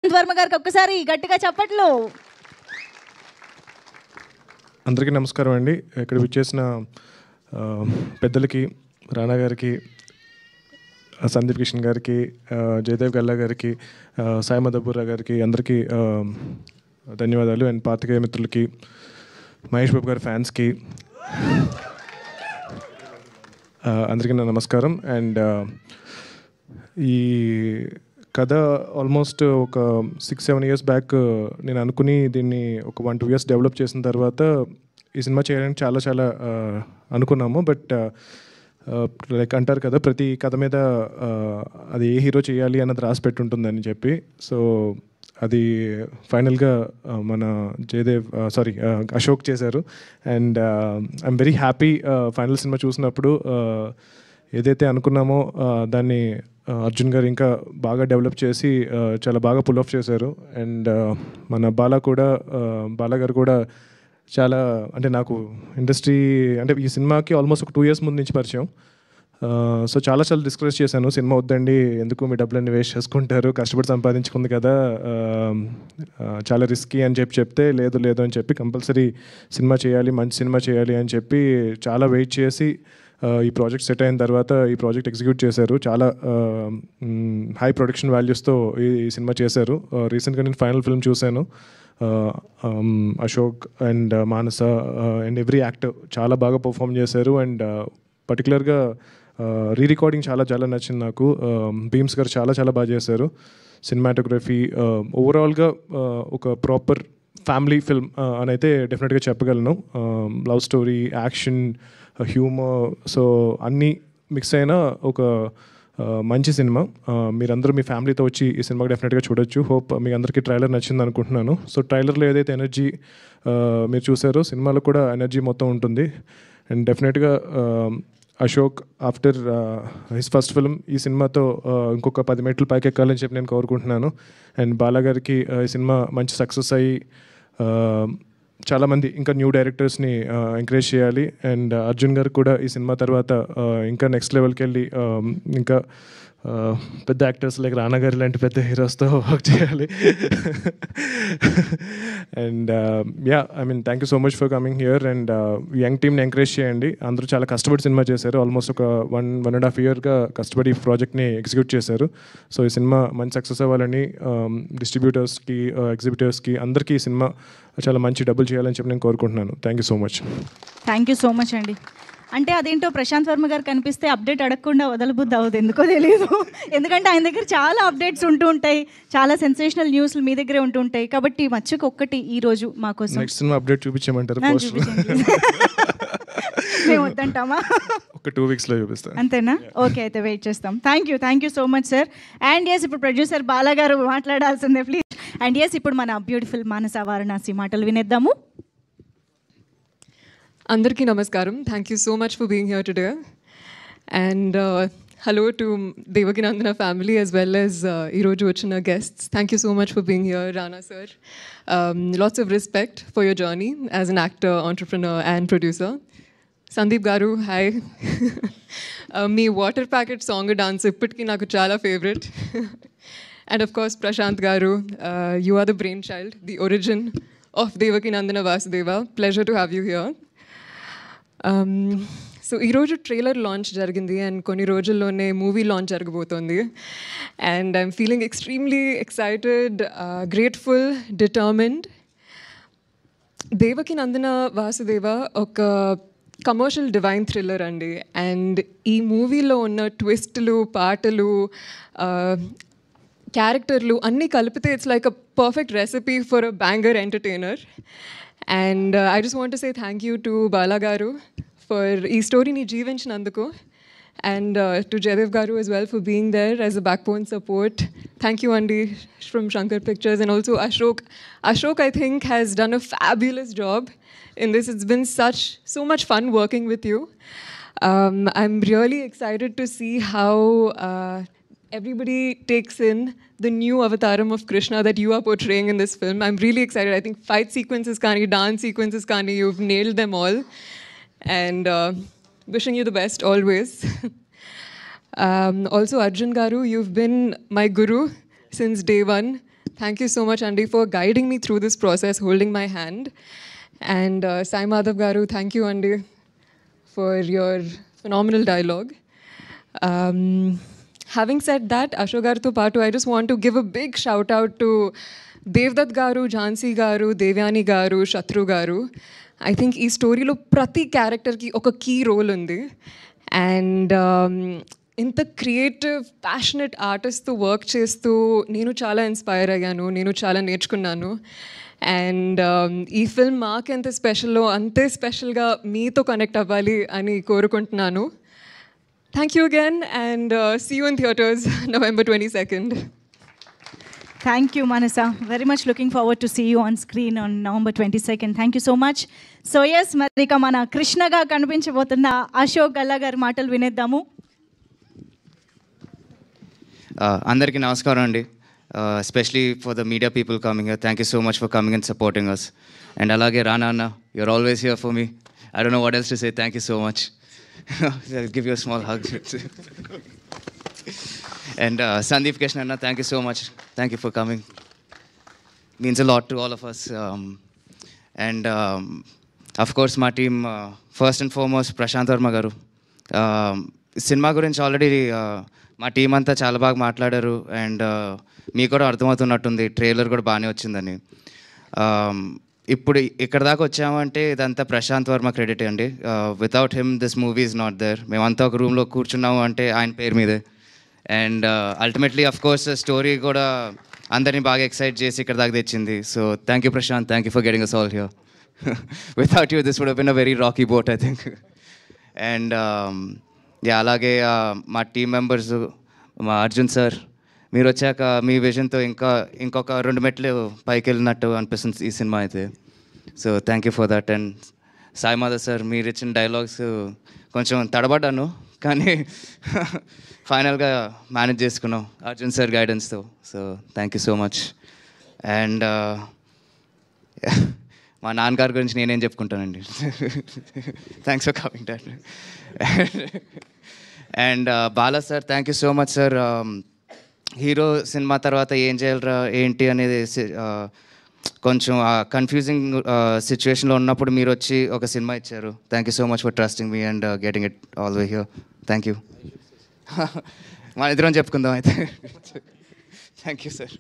వర్మ గారికి ఒక్కసారి గట్టిగా చప్పట్లు. అందరికీ నమస్కారం అండి. ఇక్కడ విచ్చేసిన పెద్దలకి, రానా గారికి, సందీప్ కిషన్ గారికి, జయదేవ్ గల్లా గారికి, సాయి మదబూరా గారికి అందరికీ ధన్యవాదాలు. అండ్ పాత్రికేయ మిత్రులకి, మహేష్ బాబు గారి ఫ్యాన్స్కి అందరికీ నా నమస్కారం. అండ్ ఈ కథ ఆల్మోస్ట్ ఒక 6-7 years బ్యాక్ నేను అనుకుని దీన్ని ఒక 1-2 years డెవలప్ చేసిన తర్వాత ఈ సినిమా చేయడానికి చాలా అనుకున్నాము. బట్ లైక్ అంటారు కదా, ప్రతి కథ మీద అది ఏ హీరో చేయాలి అన్నది రాసి పెట్టుంటుందని చెప్పి. సో అది ఫైనల్గా మన జయదేవ్ అశోక్ చేశారు. And I'm very happy. Final cinema చూసినప్పుడు ఏదైతే అనుకున్నామో దాన్ని అర్జున్ గారు ఇంకా బాగా డెవలప్ చేసి చాలా బాగా పుల్ ఆఫ్ చేశారు. అండ్ మన బాలా గారు కూడా చాలా, అంటే నాకు ఇండస్ట్రీ అంటే ఈ సినిమాకి ఆల్మోస్ట్ ఒక 2 years ముందు నుంచి పరిచయం. సో చాలా డిస్కస్ చేశాను, సినిమా వద్దండి, ఎందుకు మీ డబ్బులన్నీ వేస్ట్ చేసుకుంటారు, కష్టపడి సంపాదించుకుంది కదా, చాలా రిస్కీ అని చెప్తే లేదు అని చెప్పి కంపల్సరీ సినిమా చేయాలి, మంచి సినిమా చేయాలి అని చెప్పి చాలా వెయిట్ చేసి ఈ ప్రాజెక్ట్ సెట్ అయిన తర్వాత ఈ ప్రాజెక్ట్ ఎగ్జిక్యూట్ చేశారు. చాలా హై ప్రొడక్షన్ వాల్యూస్తో ఈ సినిమా చేశారు. రీసెంట్గా నేను ఫైనల్ ఫిల్మ్ చూశాను. Ashok and Manasa and every actor చాలా బాగా పర్ఫామ్ చేశారు. అండ్ పర్టికులర్గా రికార్డింగ్ చాలా నచ్చింది నాకు. భీమ్స్ గారు చాలా బాగా చేశారు. సినిమాటోగ్రఫీ ఓవరాల్గా ఒక ప్రాపర్ ఫ్యామిలీ ఫిల్మ్ అని అయితే డెఫినెట్గా చెప్పగలను. Love story, action, humour, so అన్నీ మిక్స్ అయిన ఒక మంచి సినిమా. మీరందరూ మీ ఫ్యామిలీతో వచ్చి ఈ సినిమాకి డెఫినెట్గా చూడొచ్చు. హోప్ మీ అందరికీ ట్రైలర్ నచ్చింది అనుకుంటున్నాను. సో ట్రైలర్లో ఏదైతే ఎనర్జీ మీరు చూసారో సినిమాలో కూడా ఎనర్జీ మొత్తం ఉంటుంది. అండ్ డెఫినెట్గా Ashok after his first film ఈ సినిమాతో ఇంకొక 10 మెట్లు పైకి ఎక్కాలని చెప్పి నేను కోరుకుంటున్నాను. అండ్ బాలా గారికి ఈ సినిమా మంచి సక్సెస్ అయ్యి చాలామంది ఇంకా న్యూ డైరెక్టర్స్ని ఎంకరేజ్ చేయాలి. అండ్ అర్జున్ గారు కూడా ఈ సినిమా తర్వాత ఇంకా నెక్స్ట్ లెవెల్కి వెళ్ళి ఇంకా పెద్ద యాక్టర్స్ లైక్ రానా గారి లాంటి పెద్ద హీరోస్తో వర్క్ చేయాలి. And thank you so much for coming here. And young టీమ్ని ఎంకరేజ్ చేయండి. అందరూ చాలా కష్టపడి సినిమా చేశారు. ఆల్మోస్ట్ ఒక 1.5 yearగా కష్టపడి ఈ ప్రాజెక్ట్ని ఎగ్జిక్యూట్ చేశారు. సో ఈ సినిమా మంచి సక్సెస్ అవ్వాలని డిస్ట్రిబ్యూటర్స్కి, ఎగ్జిబిటర్స్కి అందరికీ ఈ సినిమా చాలా మంచి డబ్బులు చేయాలని చెప్పి నేను కోరుకుంటున్నాను. Thank you so much. Thank you so much అండి. అంటే అదేంటో ప్రశాంత్ వర్మ గారు కనిపిస్తే అప్డేట్ అడగకుండా వదలబుద్ధి అవ్వదు, ఎందుకో తెలియదు. ఎందుకంటే ఆయన దగ్గర చాలా అప్డేట్స్ ఉంటూ ఉంటాయి, చాలా సెన్సేషనల్ న్యూస్లు మీ దగ్గరే ఉంటూ ఉంటాయి. కాబట్టి మచ్చుకు ఒక్కటి ఈరోజు మాకోసం నెక్స్ట్ సినిమా అప్డేట్ చూపించమంటారు? మేము వద్దంటామా? ఒక 2 weeksలో చూపిస్తాను. అంతేనా? ఓకే, అయితే వెయిట్ చేస్తాం. Thank you so much sir. And yes, ఇప్పుడు ప్రొడ్యూసర్ బాలా గారు మాట్లాడాల్సిందే ప్లీజ్. అండ్ ఎస్, ఇప్పుడు మన బ్యూటిఫుల్ మానస వారణాసి మాటలు వినేద్దాము. Andarki namaskaram. Thank you so much for being here today. And hello to Devaki Nandana family as well as Iroju Ochina guests. Thank you so much for being here, Rana sir. Lots of respect for your journey as an actor, entrepreneur and producer. Sandeep Garu, hi. Me water packet song dance ippatiki naku chala favorite. And of course Prashant Garu, you are the brainchild, the origin of Devaki Nandana Vasudeva. Pleasure to have you here. So ఈరోజు trailer launch జరిగింది and కొన్ని రోజుల్లోనే movie launch జరగబోతోంది. And I'm feeling extremely excited, grateful, determined. Devaki Nandana Vasudeva ఒక commercial divine thriller అండి. And ఈ మూవీలో ఉన్న ట్విస్టులు, పాటలు, క్యారెక్టర్లు అన్నీ కలిపితే it's like a perfect recipe for a banger entertainer. And I just want to say thank you to Bala Garu for ee story ni jeevinchinanduku, and to Jaidev Garu as well for being there as a backbone support. Thank you Andi from Shankar Pictures, and also Ashok I think has done a fabulous job in this. It's been so much fun working with you. I'm really excited to see how everybody takes in the new avataram of Krishna that you are portraying in this film. I'm really excited. I think fight sequences kani, dance sequences kani, you've nailed them all. And wishing you the best always. Also Arjun Garu, you've been my guru since day one. Thank you so much, Andy, for guiding me through this process, holding my hand. And Sai Madhav Garu, thank you, Andy, for your phenomenal dialogue. Having said that, Ashok Garu to Patu, I just want to give a big shout out to Devdutt Garu, Jhansi Garu, Devyani Garu, Shatru Garu. I think ఈ స్టోరీలో ప్రతి క్యారెక్టర్కి ఒక key role ఉంది. And ఇంత creative passionate ఆర్టిస్ట్తో work చేస్తూ నేను చాలా ఇన్స్పైర్ అయ్యాను, నేను చాలా నేర్చుకున్నాను. అండ్ ఈ ఫిల్మ్ మాకెంత స్పెషల్లో అంతే స్పెషల్గా మీతో కనెక్ట్ అవ్వాలి అని కోరుకుంటున్నాను. Thank you again, and see you in theatres November 22nd. Thank you, Manasa. Very much looking forward to see you on screen on November 22nd. Thank you so much. So yes, Marika mana Krishnaga కనిపించబోతున్న Ashok Galla గారి మాటలు వినేద్దాము. అందరికీ నమస్కారం అండి. Especially for the media people coming here, thank you so much for coming and supporting us. And అలాగే రానా అన్న, you're always here for me. I don't know what else to say. Thank you so much. I'll give you a small hug. And Sandeep Krishna Anna, thank you so much. Thank you for coming. Means a lot to all of us. And of course, my team, first and foremost, Prashant Verma garu. Cinema గురించి already మా team అంతా చాలా బాగా మాట్లాడారు. And మీకు కూడా అర్థమవుతున్నట్టుంది, trailer కూడా బాగానే వచ్చిందని. ఇప్పుడు ఇక్కడ దాకా వచ్చామంటే ఇదంతా ప్రశాంత్ వర్మ క్రెడిట్ అండి. Without him this movie is not there. మేమంతా ఒక రూమ్లో కూర్చున్నాము అంటే ఆయన పేరు మీదే. And ultimately of course story కూడా అందరినీ బాగా ఎక్సైట్ చేసి ఇక్కడ దాకా తెచ్చింది. So thank you Prashanth, thank you for getting us all here. Without you this would have been a very rocky boat I think. And అలాగే మా టీమ్ మెంబర్స్, మా అర్జున్ సార్, మీరు వచ్చాక మీ విజన్తో ఇంకొక 2 మెట్లు పైకి వెళ్ళినట్టు అనిపిస్తుంది ఈ సినిమా అయితే. So thank you for that. And Sai Madhav sir, మీరు ఇచ్చిన డైలాగ్స్ కొంచెం తడబడ్డాను, కానీ ఫైనల్గా మేనేజ్ చేసుకున్నాం అర్జున్ సార్ గైడెన్స్తో. So thank you so much. And మా నాన్నగారి గురించి నేనేం చెప్పుకుంటానండి. Thanks for coming dad. And Bala sir, thank you so much sir. Hero సినిమా తర్వాత ఏం చేయాలరా ఏంటి అనేది కొంచెం కన్ఫ్యూజింగ్ సిచ్యువేషన్లో ఉన్నప్పుడు మీరు వచ్చి ఒక సినిమా ఇచ్చారు. Thank you so much for trusting me and getting it all way here. Thank you. మన ఇద్దరం చెప్పుకుందాం అయితే. Thank you sir.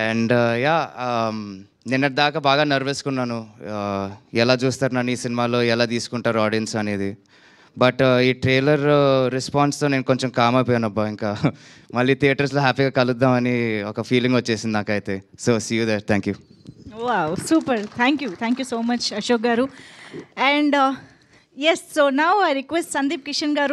అండ్ నిన్నటి దాకా బాగా నర్వస్గా ఉన్నాను, ఎలా చూస్తారు నన్ను ఈ సినిమాలో, ఎలా తీసుకుంటారు ఆడియన్స్ అనేది. బట్ ఈ ట్రైలర్ రెస్పాన్స్తో నేను కొంచెం కామ్ అయిపోయాను. అబ్బా, ఇంకా మళ్ళీ థియేటర్స్లో హ్యాపీగా కలుద్దామని ఒక ఫీలింగ్ వచ్చేసింది నాకైతే. So see you there. Thank you. Wow, super. Thank you so much Ashok గారు. And yes, so now I request Sundeep Kishan గారు